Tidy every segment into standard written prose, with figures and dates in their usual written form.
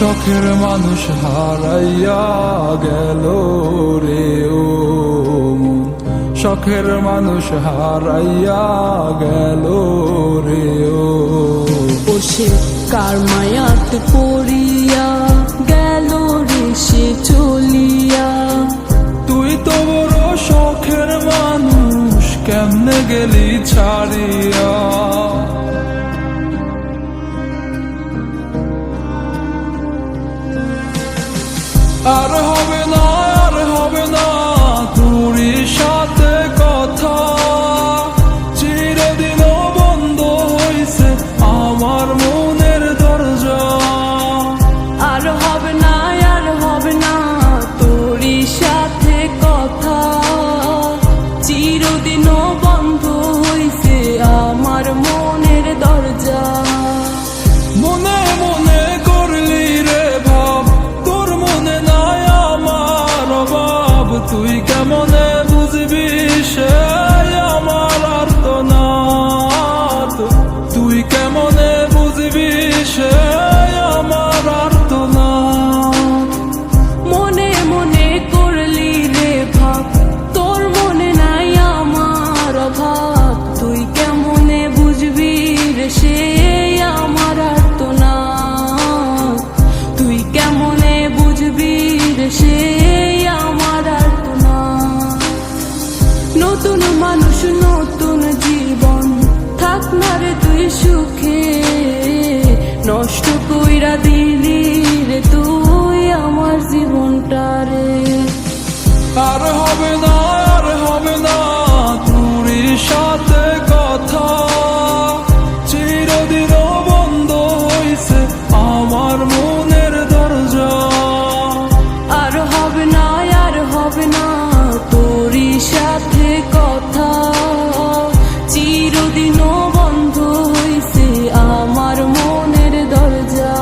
শখের মানুষ হারাইয়া গেল রে ও মন, শখের মানুষ হারাইয়া গেল রে ও। বসে কার মায়াত পড়িয়া গেল রে সে চলিয়া। তুই তো বড় শখের মানুষ, কেমনে গেলি ছাড়িয়া। আর হবে না, আর হবে না তোরই সাথে কথা, চিরদিন বন্ধ হইছে আমার মনের দরজা। আর হবে না, আর হবে না তোরই সাথে কথা, চিরদিনও বন্ধ হইছে আমার মনের দরজা। মনে মনে করলি রে ভাব, তোর মনে নাই আমার অভাব। তুই কেমনে বুঝবি সে আমার আর্তনাদ, তুই কেমনে বুঝবি সে আমার আর্তনাদ। মনে মনে করলি রে ভাব, তোর মনে নাই আমার অভাব। তুই কেমনে বুঝবি রে সে আমার আর্তনাদ, তুই কেমনে বুঝবি রে সে আমার আর্তনাদ। নতুন মানুষ নতুন জীবন, থাক না রে তুই সুখে, নষ্ট কইরা দিলি রে তুই আমার জীবনটা রে। আর হবে না, আর হবে না তোরই সাথে কথা, চিরদিন বন্ধ হইছে আমার মনের দরজা। আর হবে না, আর হবে না তোরই সাথে কথা, চিরদিনও বন্ধ হইছে আমার মনের দরজা।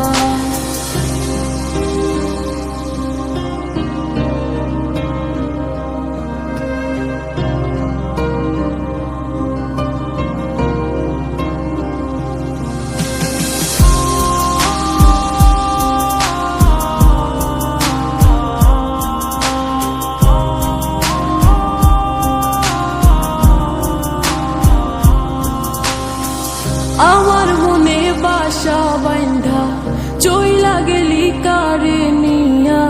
আমার মনে বাসা বাইন্ধা চইলা গেলি কারে নিয়া,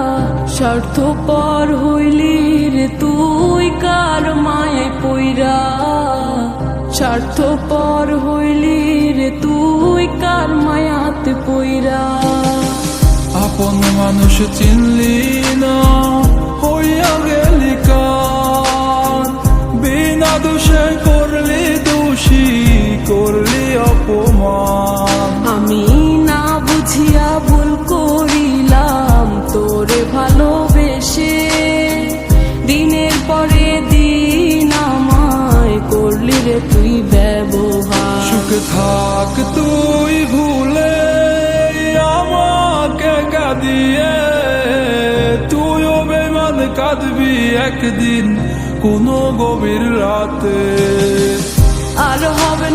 স্বার্থপর হইলি রে তুই কার মায়ে পইরা। স্বার্থপর হইলি রে তুই কার মায়াতে পইরা। আপন মানুষ চিনলি না, হইয়া গেলি কার, বিনা দোষে করলি দোষী, করলি অপমান। আমি না বুঝিয়া ভুল করিলাম তোরে ভালোবেসে, দিনের পরে দিন আমায় করলি রে তুই ব্যবহার। সুখে থাক তুই ভুলে আমাকে কাঁদিয়ে, তুইও বেমান কাঁদবি একদিন কোনো গভীর রাতে। আর হবে